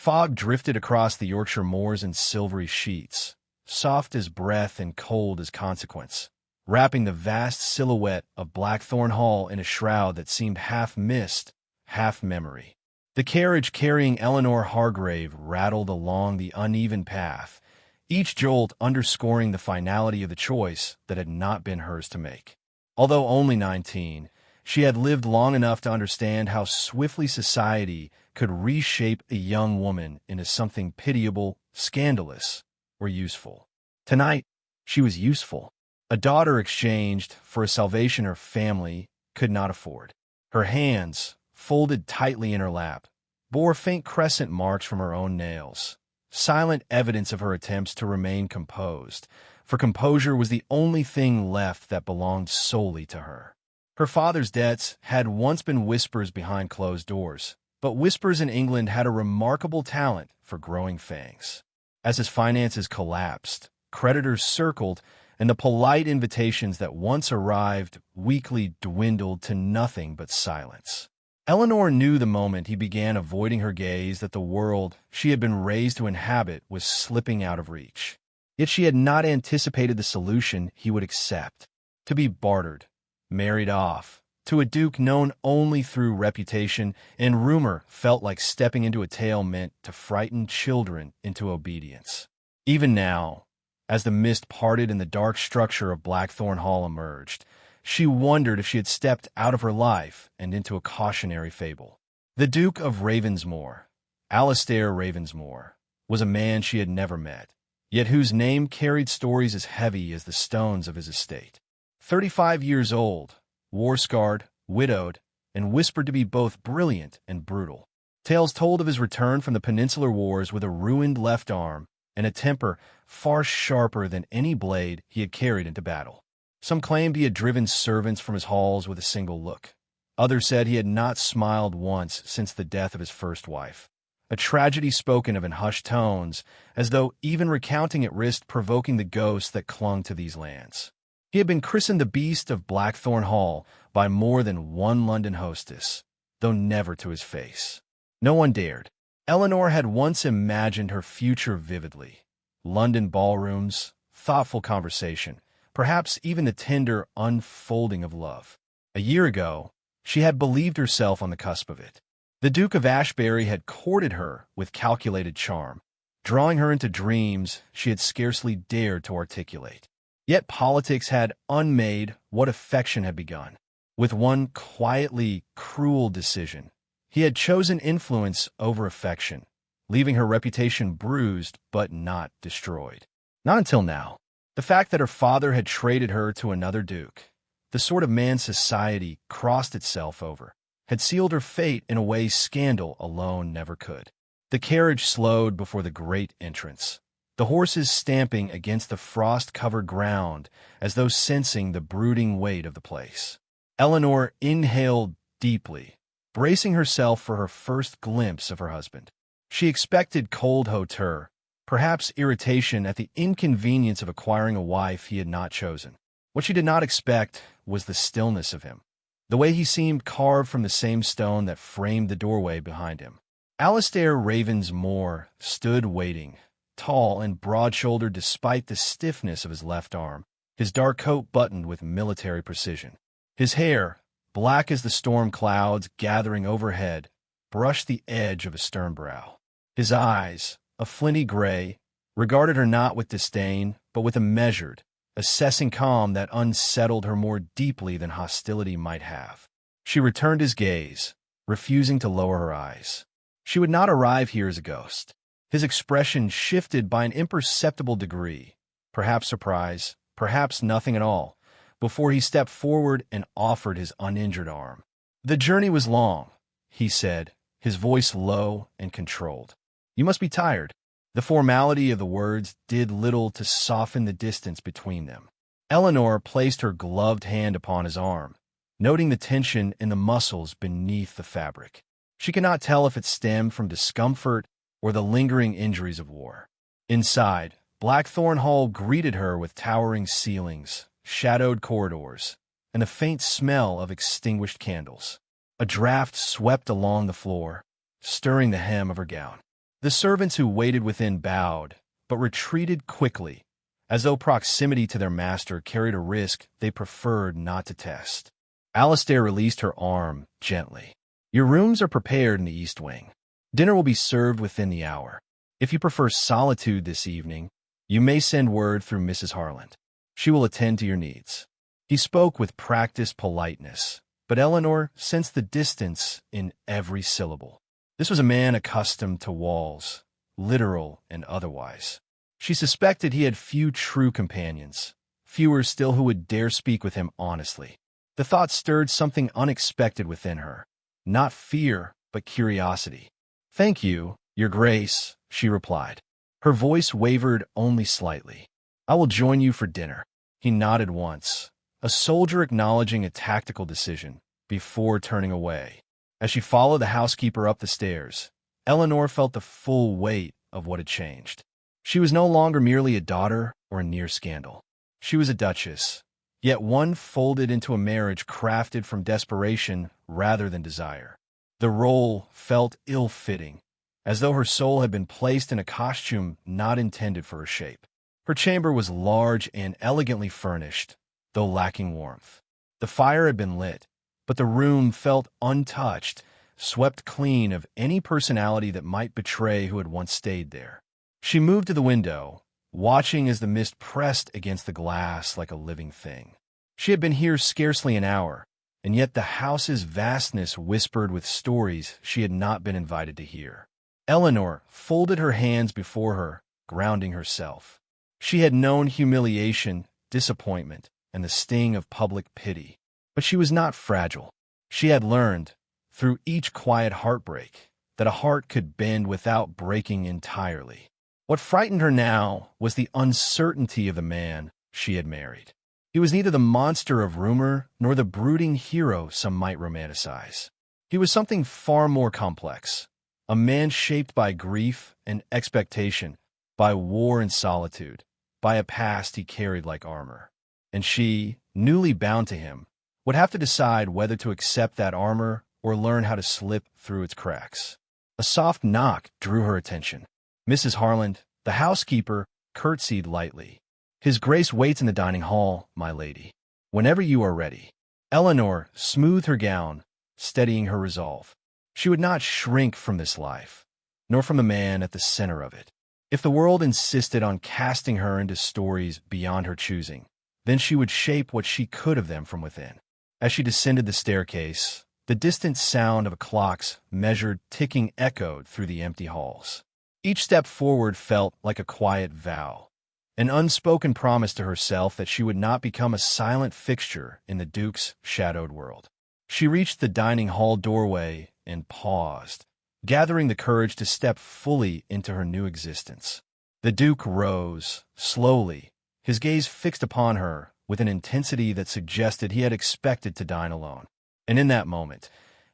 Fog drifted across the Yorkshire moors in silvery sheets, soft as breath and cold as consequence, wrapping the vast silhouette of Blackthorn Hall in a shroud that seemed half mist, half memory. The carriage carrying Eleanor Hargrave rattled along the uneven path, each jolt underscoring the finality of the choice that had not been hers to make. Although only 19, she had lived long enough to understand how swiftly society could reshape a young woman into something pitiable, scandalous, or useful. Tonight, she was useful. A daughter exchanged for a salvation her family could not afford. Her hands, folded tightly in her lap, bore faint crescent marks from her own nails, silent evidence of her attempts to remain composed, for composure was the only thing left that belonged solely to her. Her father's debts had once been whispers behind closed doors, but whispers in England had a remarkable talent for growing fangs. As his finances collapsed, creditors circled, and the polite invitations that once arrived weekly dwindled to nothing but silence. Eleanor knew the moment he began avoiding her gaze that the world she had been raised to inhabit was slipping out of reach. Yet she had not anticipated the solution he would accept: to be bartered, married off, to a duke known only through reputation and rumor felt like stepping into a tale meant to frighten children into obedience. Even now, as the mist parted and the dark structure of Blackthorn Hall emerged, she wondered if she had stepped out of her life and into a cautionary fable. The Duke of Ravensmoor, Alistair Ravensmoor, was a man she had never met, yet whose name carried stories as heavy as the stones of his estate. 35 years old, war-scarred, widowed, and whispered to be both brilliant and brutal. Tales told of his return from the Peninsular Wars with a ruined left arm and a temper far sharper than any blade he had carried into battle. Some claimed he had driven servants from his halls with a single look. Others said he had not smiled once since the death of his first wife, a tragedy spoken of in hushed tones, as though even recounting it risked provoking the ghosts that clung to these lands. He had been christened the Beast of Blackthorn Hall by more than one London hostess, though never to his face. No one dared. Eleanor had once imagined her future vividly: London ballrooms, thoughtful conversation, perhaps even the tender unfolding of love. A year ago, she had believed herself on the cusp of it. The Duke of Ashbury had courted her with calculated charm, drawing her into dreams she had scarcely dared to articulate. Yet politics had unmade what affection had begun. With one quietly cruel decision, he had chosen influence over affection, leaving her reputation bruised but not destroyed. Not until now. The fact that her father had traded her to another duke, the sort of man society crossed itself over, had sealed her fate in a way scandal alone never could. The carriage slowed before the great entrance, the horses stamping against the frost-covered ground as though sensing the brooding weight of the place. Eleanor inhaled deeply, bracing herself for her first glimpse of her husband. She expected cold hauteur, perhaps irritation at the inconvenience of acquiring a wife he had not chosen. What she did not expect was the stillness of him, the way he seemed carved from the same stone that framed the doorway behind him. Alistair Ravensmoor stood waiting, tall and broad-shouldered despite the stiffness of his left arm, his dark coat buttoned with military precision. His hair, black as the storm clouds gathering overhead, brushed the edge of a stern brow. His eyes, a flinty gray, regarded her not with disdain, but with a measured, assessing calm that unsettled her more deeply than hostility might have. She returned his gaze, refusing to lower her eyes. She would not arrive here as a ghost. His expression shifted by an imperceptible degree, perhaps surprise, perhaps nothing at all, before he stepped forward and offered his uninjured arm. "The journey was long," he said, his voice low and controlled. "You must be tired." The formality of the words did little to soften the distance between them. Eleanor placed her gloved hand upon his arm, noting the tension in the muscles beneath the fabric. She could not tell if it stemmed from discomfort or the lingering injuries of war. Inside, Blackthorn Hall greeted her with towering ceilings, shadowed corridors, and a faint smell of extinguished candles. A draft swept along the floor, stirring the hem of her gown. The servants who waited within bowed, but retreated quickly, as though proximity to their master carried a risk they preferred not to test. Alistair released her arm gently. "Your rooms are prepared in the East Wing. Dinner will be served within the hour. If you prefer solitude this evening, you may send word through Mrs. Harland. She will attend to your needs." He spoke with practiced politeness, but Eleanor sensed the distance in every syllable. This was a man accustomed to walls, literal and otherwise. She suspected he had few true companions, fewer still who would dare speak with him honestly. The thought stirred something unexpected within her, not fear, but curiosity. "Thank you, Your Grace," she replied. Her voice wavered only slightly. "I will join you for dinner." He nodded once, a soldier acknowledging a tactical decision, before turning away. As she followed the housekeeper up the stairs, Eleanor felt the full weight of what had changed. She was no longer merely a daughter or a near scandal. She was a duchess, yet one folded into a marriage crafted from desperation rather than desire. The role felt ill-fitting, as though her soul had been placed in a costume not intended for her shape. Her chamber was large and elegantly furnished, though lacking warmth. The fire had been lit, but the room felt untouched, swept clean of any personality that might betray who had once stayed there. She moved to the window, watching as the mist pressed against the glass like a living thing. She had been here scarcely an hour, and yet the house's vastness whispered with stories she had not been invited to hear. Eleanor folded her hands before her, grounding herself. She had known humiliation, disappointment, and the sting of public pity, but she was not fragile. She had learned, through each quiet heartbreak, that a heart could bend without breaking entirely. What frightened her now was the uncertainty of the man she had married. He was neither the monster of rumor nor the brooding hero some might romanticize. He was something far more complex, a man shaped by grief and expectation, by war and solitude, by a past he carried like armor. And she, newly bound to him, would have to decide whether to accept that armor or learn how to slip through its cracks. A soft knock drew her attention. Mrs. Harland, the housekeeper, curtsied lightly. "His Grace waits in the dining hall, my lady. Whenever you are ready." Eleanor smoothed her gown, steadying her resolve. She would not shrink from this life, nor from the man at the center of it. If the world insisted on casting her into stories beyond her choosing, then she would shape what she could of them from within. As she descended the staircase, the distant sound of a clock's measured ticking echoed through the empty halls. Each step forward felt like a quiet vow, an unspoken promise to herself that she would not become a silent fixture in the Duke's shadowed world. She reached the dining hall doorway and paused, gathering the courage to step fully into her new existence. The Duke rose, slowly, his gaze fixed upon her with an intensity that suggested he had expected to dine alone. And in that moment,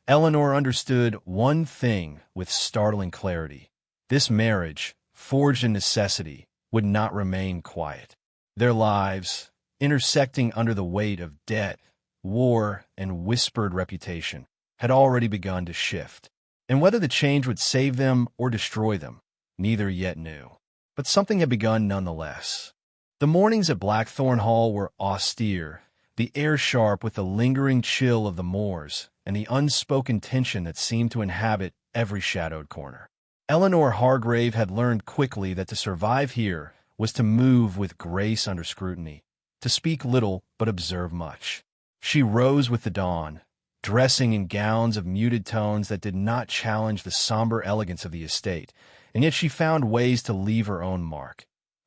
Eleanor understood one thing with startling clarity. This marriage, forged in necessity, would not remain quiet. Their lives, intersecting under the weight of debt, war, and whispered reputation, had already begun to shift. And whether the change would save them or destroy them, neither yet knew. But something had begun nonetheless. The mornings at Blackthorn Hall were austere, the air sharp with the lingering chill of the moors and the unspoken tension that seemed to inhabit every shadowed corner. Eleanor Hargrave had learned quickly that to survive here was to move with grace under scrutiny, to speak little but observe much. She rose with the dawn, dressing in gowns of muted tones that did not challenge the somber elegance of the estate, and yet she found ways to leave her own mark.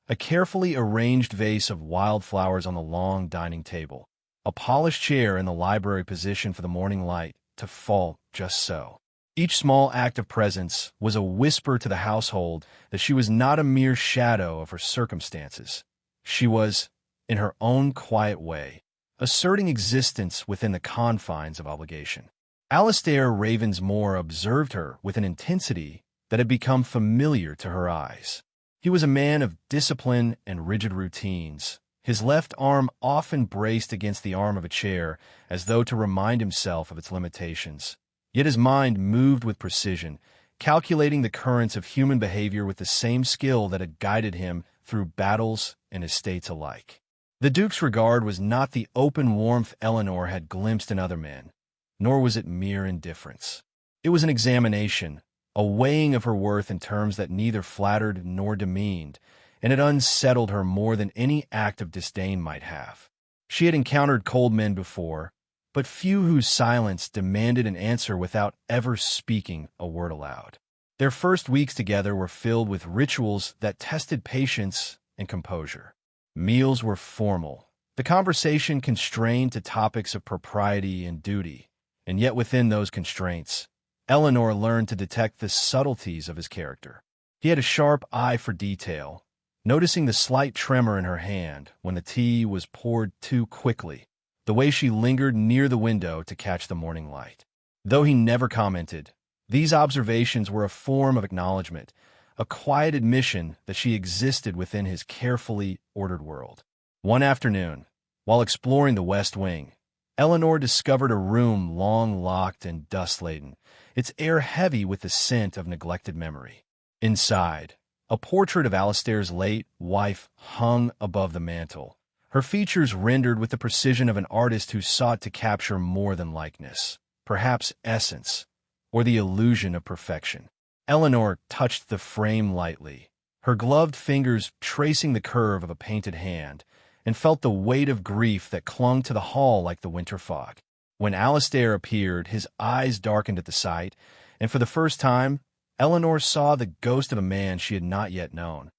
A carefully arranged vase of wildflowers on the long dining table, a polished chair in the library position for the morning light to fall just so. Each small act of presence was a whisper to the household that she was not a mere shadow of her circumstances. She was, in her own quiet way, asserting existence within the confines of obligation. Alistair Ravensmoor observed her with an intensity that had become familiar to her eyes. He was a man of discipline and rigid routines, his left arm often braced against the arm of a chair as though to remind himself of its limitations. Yet his mind moved with precision, calculating the currents of human behavior with the same skill that had guided him through battles and estates alike. The Duke's regard was not the open warmth Eleanor had glimpsed in other men, nor was it mere indifference. It was an examination, a weighing of her worth in terms that neither flattered nor demeaned, and it unsettled her more than any act of disdain might have. She had encountered cold men before, but few whose silence demanded an answer without ever speaking a word aloud. Their first weeks together were filled with rituals that tested patience and composure. Meals were formal, the conversation constrained to topics of propriety and duty, and yet within those constraints, Eleanor learned to detect the subtleties of his character. He had a sharp eye for detail, noticing the slight tremor in her hand when the tea was poured too quickly, the way she lingered near the window to catch the morning light. Though he never commented, these observations were a form of acknowledgement, a quiet admission that she existed within his carefully ordered world. One afternoon, while exploring the West Wing, Eleanor discovered a room long locked and dust-laden, its air heavy with the scent of neglected memory. Inside, a portrait of Alistair's late wife hung above the mantel, her features rendered with the precision of an artist who sought to capture more than likeness, perhaps essence, or the illusion of perfection. Eleanor touched the frame lightly, her gloved fingers tracing the curve of a painted hand, and felt the weight of grief that clung to the hall like the winter fog. When Alistair appeared, his eyes darkened at the sight, and for the first time, Eleanor saw the ghost of a man she had not yet known.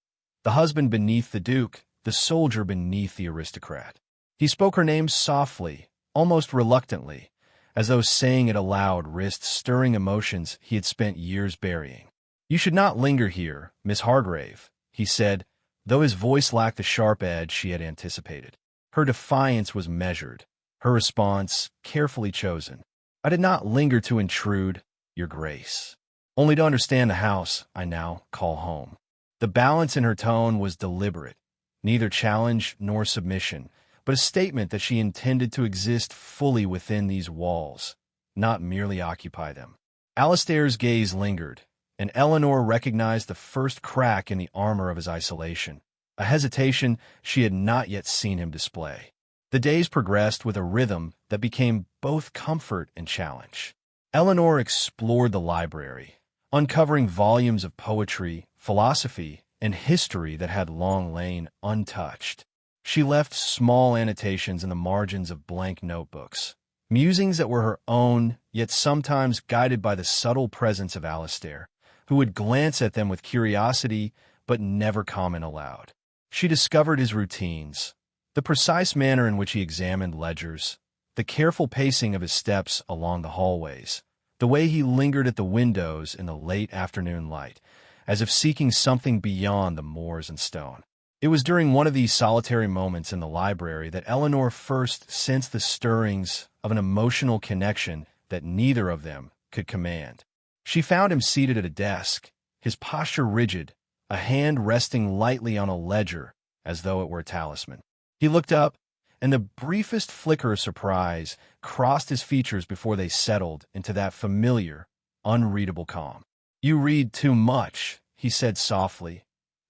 The husband beneath the Duke, the soldier beneath the aristocrat. He spoke her name softly, almost reluctantly, as though saying it aloud risked stirring emotions he had spent years burying. "You should not linger here, Miss Hargrave," he said, though his voice lacked the sharp edge she had anticipated. Her defiance was measured, her response carefully chosen. "I did not linger to intrude, Your Grace. Only to understand the house I now call home." The balance in her tone was deliberate, neither challenge nor submission, but a statement that she intended to exist fully within these walls, not merely occupy them. Alistair's gaze lingered, and Eleanor recognized the first crack in the armor of his isolation, a hesitation she had not yet seen him display. The days progressed with a rhythm that became both comfort and challenge. Eleanor explored the library, uncovering volumes of poetry, philosophy, and history that had long lain untouched. She left small annotations in the margins of blank notebooks, musings that were her own, yet sometimes guided by the subtle presence of Alistair, who would glance at them with curiosity but never comment aloud. She discovered his routines, the precise manner in which he examined ledgers, the careful pacing of his steps along the hallways, the way he lingered at the windows in the late afternoon light, as if seeking something beyond the moors and stone. It was during one of these solitary moments in the library that Eleanor first sensed the stirrings of an emotional connection that neither of them could command. She found him seated at a desk, his posture rigid, a hand resting lightly on a ledger as though it were a talisman. He looked up, and the briefest flicker of surprise crossed his features before they settled into that familiar, unreadable calm. "You read too much," he said softly,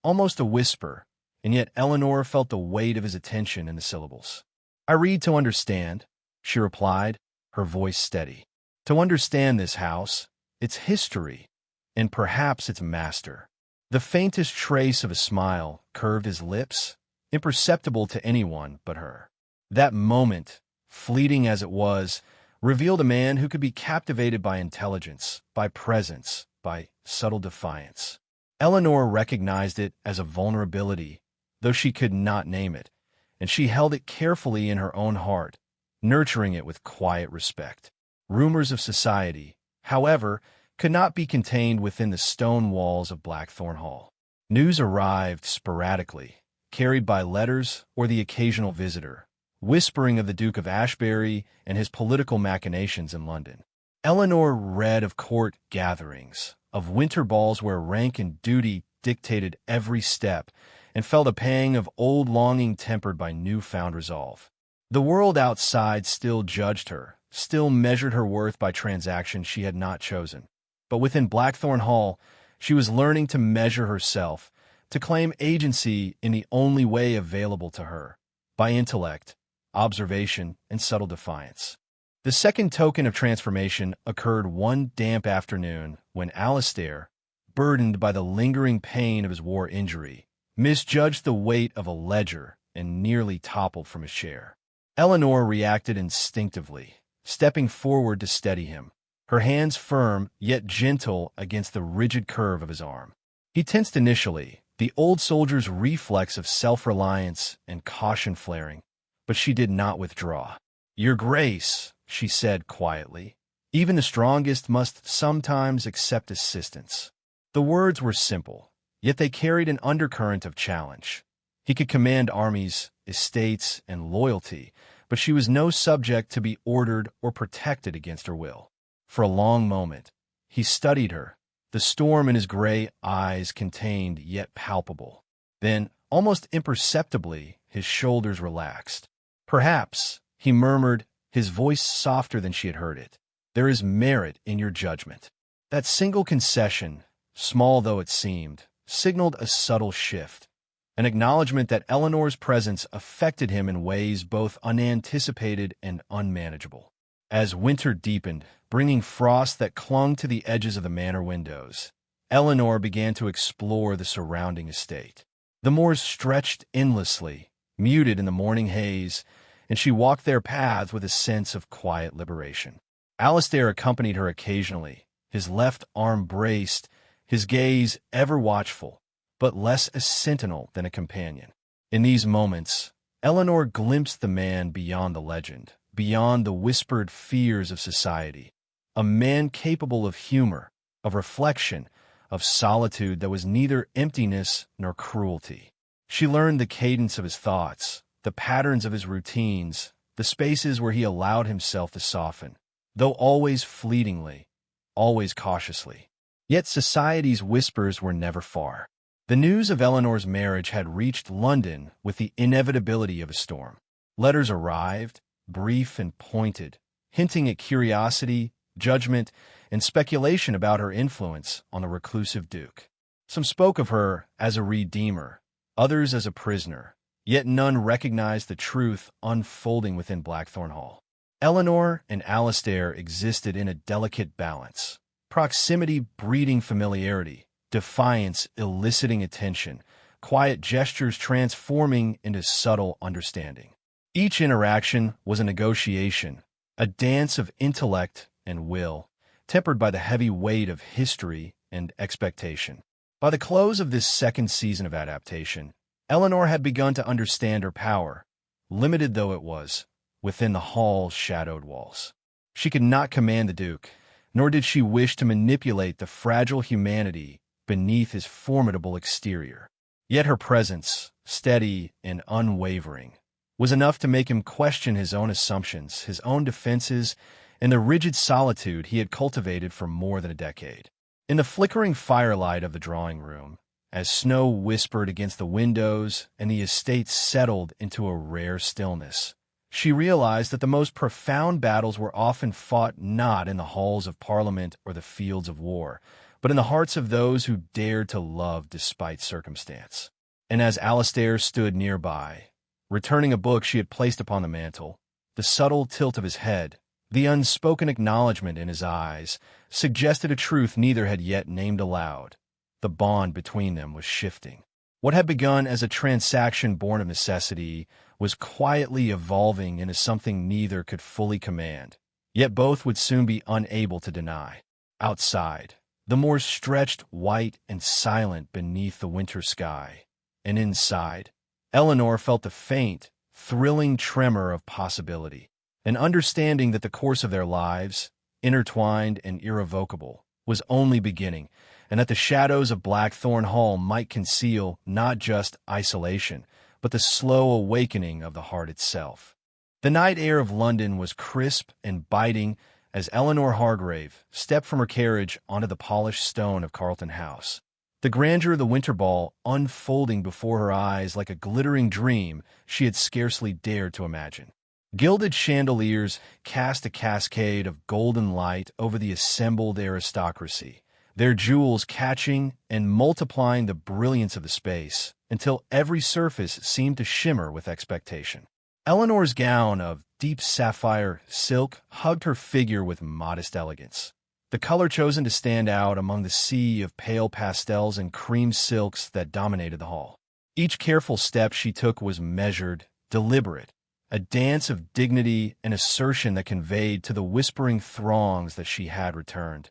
almost a whisper, and yet Eleanor felt the weight of his attention in the syllables. "I read to understand," she replied, her voice steady. "To understand this house, its history, and perhaps its master." The faintest trace of a smile curved his lips, imperceptible to anyone but her. That moment, fleeting as it was, revealed a man who could be captivated by intelligence, by presence, by subtle defiance. Eleanor recognized it as a vulnerability, though she could not name it, and she held it carefully in her own heart, nurturing it with quiet respect. Rumors of society, however, could not be contained within the stone walls of Blackthorn Hall. News arrived sporadically, carried by letters or the occasional visitor, whispering of the Duke of Ashbury and his political machinations in London. Eleanor read of court gatherings, of winter balls where rank and duty dictated every step, and felt a pang of old longing tempered by new-found resolve. The world outside still judged her, still measured her worth by transactions she had not chosen. But within Blackthorn Hall, she was learning to measure herself, to claim agency in the only way available to her, by intellect, observation, and subtle defiance. The second token of transformation occurred one damp afternoon when Alistair, burdened by the lingering pain of his war injury, misjudged the weight of a ledger and nearly toppled from his chair. Eleanor reacted instinctively, stepping forward to steady him, her hands firm yet gentle against the rigid curve of his arm. He tensed initially, the old soldier's reflex of self-reliance and caution flaring, but she did not withdraw. "Your Grace," she said quietly, "even the strongest must sometimes accept assistance." The words were simple, yet they carried an undercurrent of challenge. He could command armies, estates, and loyalty, but she was no subject to be ordered or protected against her will. For a long moment, he studied her, the storm in his gray eyes contained yet palpable. Then, almost imperceptibly, his shoulders relaxed. "Perhaps," he murmured, his voice softer than she had heard it, "there is merit in your judgment." That single concession, small though it seemed, signaled a subtle shift, an acknowledgement that Eleanor's presence affected him in ways both unanticipated and unmanageable. As winter deepened, bringing frost that clung to the edges of the manor windows, Eleanor began to explore the surrounding estate. The moors stretched endlessly, muted in the morning haze, and she walked their paths with a sense of quiet liberation. Alistair accompanied her occasionally, his left arm braced, his gaze ever watchful, but less a sentinel than a companion. In these moments, Eleanor glimpsed the man beyond the legend, beyond the whispered fears of society, a man capable of humor, of reflection, of solitude that was neither emptiness nor cruelty. She learned the cadence of his thoughts, the patterns of his routines, the spaces where he allowed himself to soften, though always fleetingly, always cautiously. Yet society's whispers were never far. The news of Eleanor's marriage had reached London with the inevitability of a storm. Letters arrived, brief and pointed, hinting at curiosity, judgment, and speculation about her influence on the reclusive duke. Some spoke of her as a redeemer, others as a prisoner, yet none recognized the truth unfolding within Blackthorn Hall. Eleanor and Alistair existed in a delicate balance, proximity breeding familiarity, defiance eliciting attention, quiet gestures transforming into subtle understanding. Each interaction was a negotiation, a dance of intellect and will, tempered by the heavy weight of history and expectation. By the close of this second season of adaptation, Eleanor had begun to understand her power, limited though it was, within the hall's shadowed walls. She could not command the Duke, nor did she wish to manipulate the fragile humanity beneath his formidable exterior. Yet her presence, steady and unwavering, was enough to make him question his own assumptions, his own defenses, and the rigid solitude he had cultivated for more than a decade. In the flickering firelight of the drawing room, as snow whispered against the windows and the estate settled into a rare stillness, she realized that the most profound battles were often fought not in the halls of Parliament or the fields of war, but in the hearts of those who dared to love despite circumstance. And as Alistair stood nearby, returning a book she had placed upon the mantel, the subtle tilt of his head, the unspoken acknowledgement in his eyes, suggested a truth neither had yet named aloud. The bond between them was shifting. What had begun as a transaction born of necessity was quietly evolving into something neither could fully command, yet both would soon be unable to deny. Outside, the moors stretched white and silent beneath the winter sky, and inside, Eleanor felt the faint, thrilling tremor of possibility, an understanding that the course of their lives, intertwined and irrevocable, was only beginning, and that the shadows of Blackthorn Hall might conceal not just isolation, but the slow awakening of the heart itself. The night air of London was crisp and biting as Eleanor Hargrave stepped from her carriage onto the polished stone of Carlton House, the grandeur of the winter ball unfolding before her eyes like a glittering dream she had scarcely dared to imagine. Gilded chandeliers cast a cascade of golden light over the assembled aristocracy, their jewels catching and multiplying the brilliance of the space until every surface seemed to shimmer with expectation. Eleanor's gown of deep sapphire silk hugged her figure with modest elegance, the color chosen to stand out among the sea of pale pastels and cream silks that dominated the hall. Each careful step she took was measured, deliberate, a dance of dignity and assertion that conveyed to the whispering throngs that she had returned,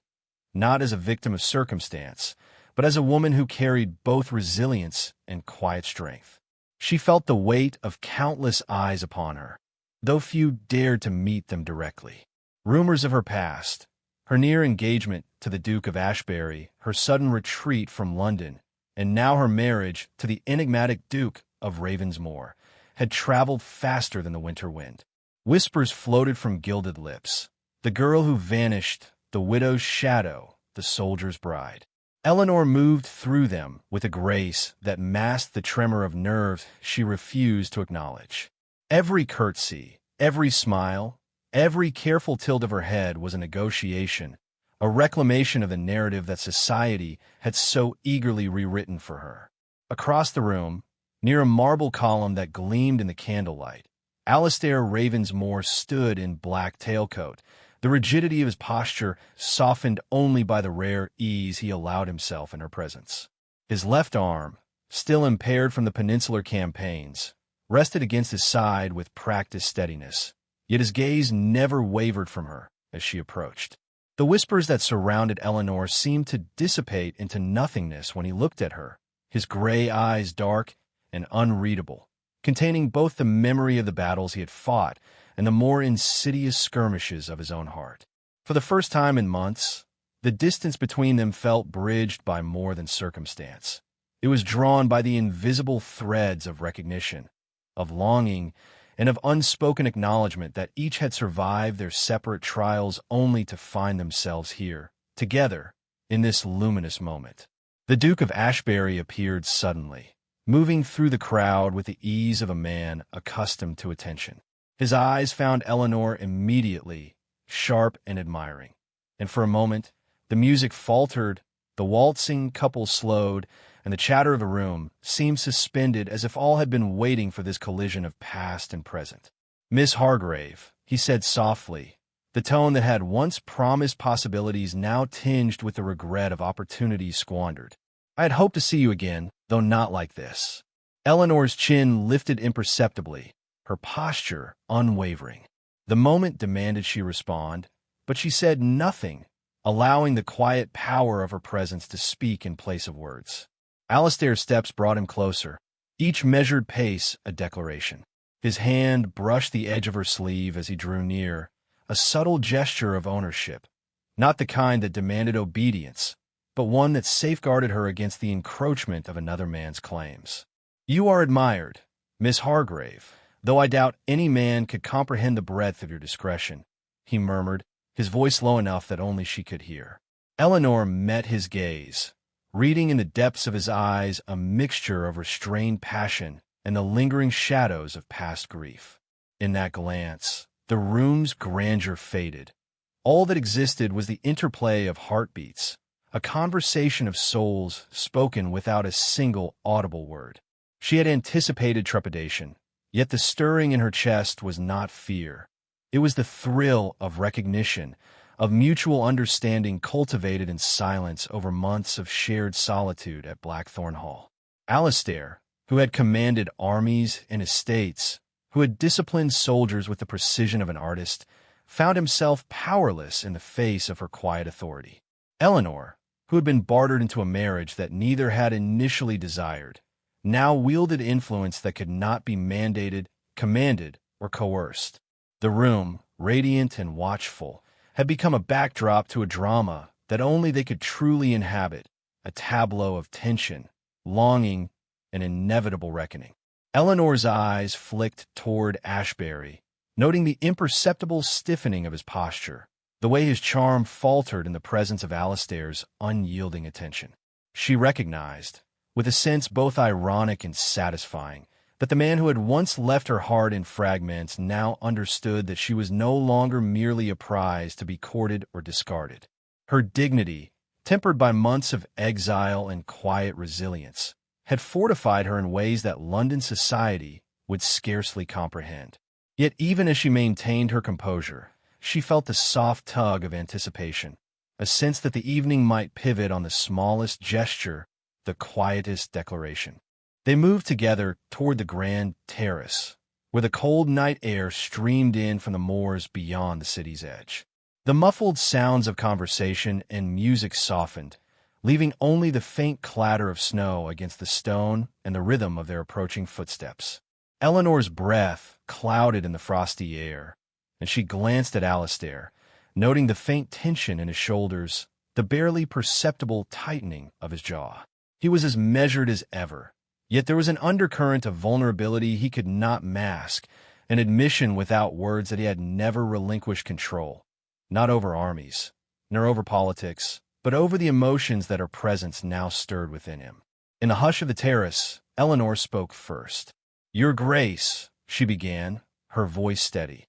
not as a victim of circumstance, but as a woman who carried both resilience and quiet strength. She felt the weight of countless eyes upon her, though few dared to meet them directly. Rumors of her past, her near engagement to the Duke of Ashbury, her sudden retreat from London, and now her marriage to the enigmatic Duke of Ravensmoor, had traveled faster than the winter wind. Whispers floated from gilded lips. The girl who vanished, the widow's shadow, the soldier's bride. Eleanor moved through them with a grace that masked the tremor of nerves she refused to acknowledge. Every curtsy, every smile, every careful tilt of her head was a negotiation, a reclamation of the narrative that society had so eagerly rewritten for her. Across the room, near a marble column that gleamed in the candlelight, Alistair Ravensmoor stood in black tailcoat, the rigidity of his posture softened only by the rare ease he allowed himself in her presence. His left arm, still impaired from the peninsular campaigns, rested against his side with practiced steadiness, yet his gaze never wavered from her as she approached. The whispers that surrounded Eleanor seemed to dissipate into nothingness when he looked at her, his gray eyes dark and unreadable, containing both the memory of the battles he had fought and the more insidious skirmishes of his own heart. For the first time in months, the distance between them felt bridged by more than circumstance. It was drawn by the invisible threads of recognition, of longing, and of unspoken acknowledgement that each had survived their separate trials only to find themselves here, together, in this luminous moment. The Duke of Ashbury appeared suddenly, moving through the crowd with the ease of a man accustomed to attention. His eyes found Eleanor immediately, sharp and admiring, and for a moment the music faltered, the waltzing couple slowed, and the chatter of the room seemed suspended as if all had been waiting for this collision of past and present. "Miss Hargrave," he said softly, the tone that had once promised possibilities now tinged with the regret of opportunities squandered. "I had hoped to see you again, though not like this." Eleanor's chin lifted imperceptibly, her posture unwavering. The moment demanded she respond, but she said nothing, allowing the quiet power of her presence to speak in place of words. Alistair's steps brought him closer, each measured pace a declaration. His hand brushed the edge of her sleeve as he drew near, a subtle gesture of ownership, not the kind that demanded obedience, but one that safeguarded her against the encroachment of another man's claims. "You are admired, Miss Hargrave, though I doubt any man could comprehend the breadth of your discretion," he murmured, his voice low enough that only she could hear. Eleanor met his gaze, reading in the depths of his eyes a mixture of restrained passion and the lingering shadows of past grief. In that glance, the room's grandeur faded. All that existed was the interplay of heartbeats, a conversation of souls spoken without a single audible word. She had anticipated trepidation, yet the stirring in her chest was not fear. It was the thrill of recognition, of mutual understanding cultivated in silence over months of shared solitude at Blackthorn Hall. Alistair, who had commanded armies and estates, who had disciplined soldiers with the precision of an artist, found himself powerless in the face of her quiet authority. Eleanor, who had been bartered into a marriage that neither had initially desired, now wielded influence that could not be mandated, commanded, or coerced. The room, radiant and watchful, had become a backdrop to a drama that only they could truly inhabit, a tableau of tension, longing, and inevitable reckoning. Eleanor's eyes flicked toward Ashbury, noting the imperceptible stiffening of his posture, the way his charm faltered in the presence of Alistair's unyielding attention. She recognized, with a sense both ironic and satisfying, But the man who had once left her heart in fragments now understood that she was no longer merely a prize to be courted or discarded. Her dignity, tempered by months of exile and quiet resilience, had fortified her in ways that London society would scarcely comprehend. Yet even as she maintained her composure, she felt the soft tug of anticipation, a sense that the evening might pivot on the smallest gesture, the quietest declaration. They moved together toward the grand terrace, where the cold night air streamed in from the moors beyond the city's edge. The muffled sounds of conversation and music softened, leaving only the faint clatter of snow against the stone and the rhythm of their approaching footsteps. Eleanor's breath clouded in the frosty air, and she glanced at Alistair, noting the faint tension in his shoulders, the barely perceptible tightening of his jaw. He was as measured as ever, yet there was an undercurrent of vulnerability he could not mask, an admission without words that he had never relinquished control, not over armies, nor over politics, but over the emotions that her presence now stirred within him. In the hush of the terrace, Eleanor spoke first. "Your Grace," she began, her voice steady.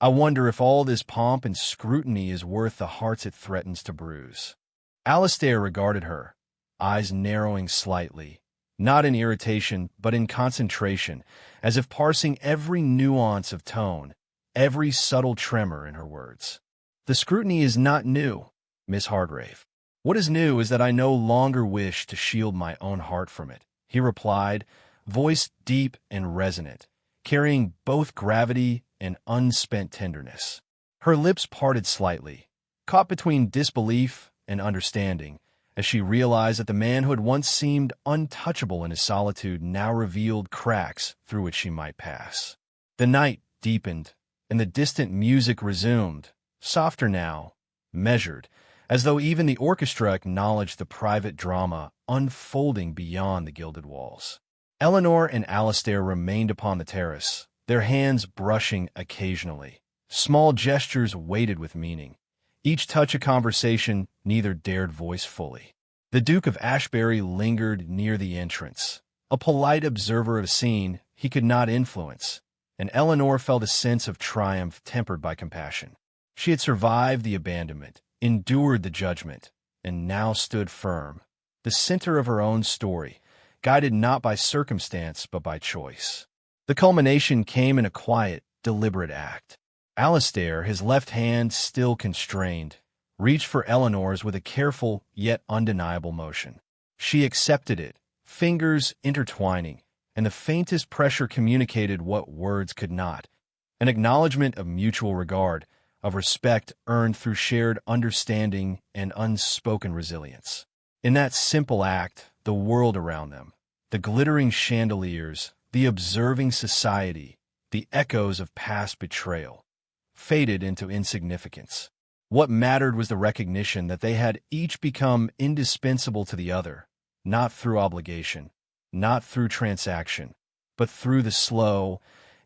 "I wonder if all this pomp and scrutiny is worth the hearts it threatens to bruise." Alistair regarded her, eyes narrowing slightly, not in irritation but in concentration, as if parsing every nuance of tone, every subtle tremor in her words. "The scrutiny is not new, Miss Hargrave. What is new is that I no longer wish to shield my own heart from it," he replied, voice deep and resonant, carrying both gravity and unspent tenderness. Her lips parted slightly, caught between disbelief and understanding, as she realized that the man who had once seemed untouchable in his solitude now revealed cracks through which she might pass. The night deepened, and the distant music resumed, softer now, measured, as though even the orchestra acknowledged the private drama unfolding beyond the gilded walls. Eleanor and Alistair remained upon the terrace, their hands brushing occasionally. Small gestures weighted with meaning. Each touch a conversation neither dared voice fully. The Duke of Ashbury lingered near the entrance, a polite observer of a scene he could not influence, and Eleanor felt a sense of triumph tempered by compassion. She had survived the abandonment, endured the judgment, and now stood firm, the center of her own story, guided not by circumstance but by choice. The culmination came in a quiet, deliberate act. Alistair, his left hand still constrained, reached for Eleanor's with a careful yet undeniable motion. She accepted it, fingers intertwining, and the faintest pressure communicated what words could not, an acknowledgement of mutual regard, of respect earned through shared understanding and unspoken resilience. In that simple act, the world around them, the glittering chandeliers, the observing society, the echoes of past betrayal, faded into insignificance. What mattered was the recognition that they had each become indispensable to the other, not through obligation, not through transaction, but through the slow,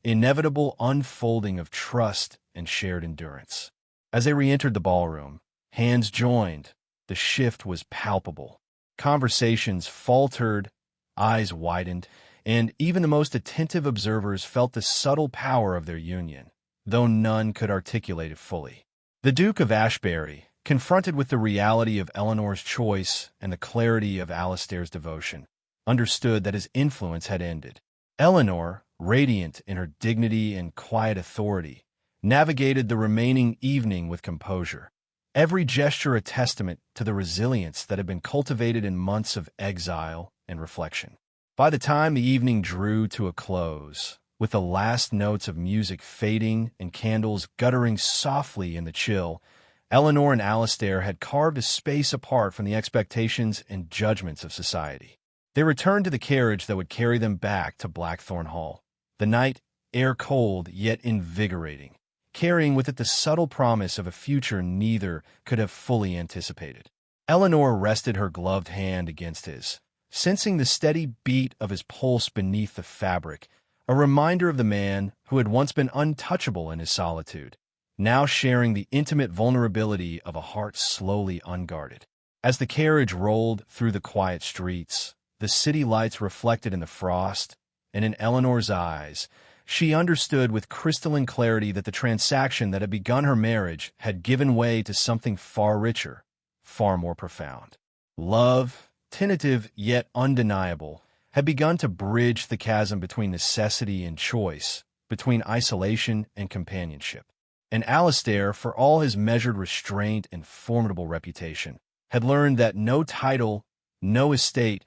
inevitable unfolding of trust and shared endurance. As they re-entered the ballroom, hands joined, the shift was palpable. Conversations faltered, eyes widened, and even the most attentive observers felt the subtle power of their union, though none could articulate it fully. The Duke of Ashbury, confronted with the reality of Eleanor's choice and the clarity of Alistair's devotion, understood that his influence had ended. Eleanor, radiant in her dignity and quiet authority, navigated the remaining evening with composure, every gesture a testament to the resilience that had been cultivated in months of exile and reflection. By the time the evening drew to a close, with the last notes of music fading and candles guttering softly in the chill, Eleanor and Alistair had carved a space apart from the expectations and judgments of society. They returned to the carriage that would carry them back to Blackthorn Hall, the night air cold yet invigorating, carrying with it the subtle promise of a future neither could have fully anticipated. Eleanor rested her gloved hand against his, sensing the steady beat of his pulse beneath the fabric, a reminder of the man who had once been untouchable in his solitude, now sharing the intimate vulnerability of a heart slowly unguarded. As the carriage rolled through the quiet streets, the city lights reflected in the frost, and in Eleanor's eyes, she understood with crystalline clarity that the transaction that had begun her marriage had given way to something far richer, far more profound. Love, tentative yet undeniable, had begun to bridge the chasm between necessity and choice, between isolation and companionship. And Alistair, for all his measured restraint and formidable reputation, had learned that no title, no estate,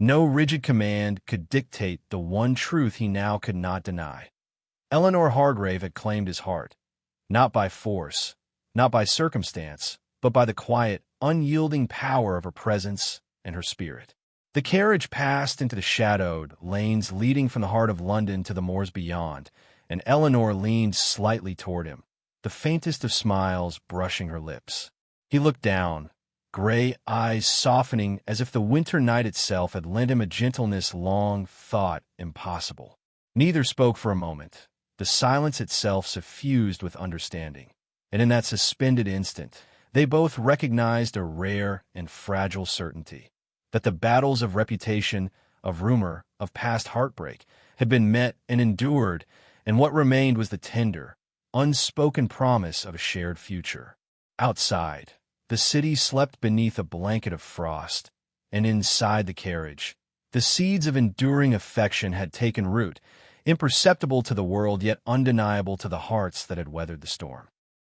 no rigid command could dictate the one truth he now could not deny. Eleanor Hargrave had claimed his heart, not by force, not by circumstance, but by the quiet, unyielding power of her presence and her spirit. The carriage passed into the shadowed lanes leading from the heart of London to the moors beyond, and Eleanor leaned slightly toward him, the faintest of smiles brushing her lips. He looked down, gray eyes softening as if the winter night itself had lent him a gentleness long thought impossible. Neither spoke for a moment. The silence itself suffused with understanding. And in that suspended instant, they both recognized a rare and fragile certainty, that the battles of reputation, of rumor, of past heartbreak had been met and endured, and what remained was the tender, unspoken promise of a shared future. Outside, the city slept beneath a blanket of frost, and inside the carriage, the seeds of enduring affection had taken root, imperceptible to the world yet undeniable to the hearts that had weathered the storm.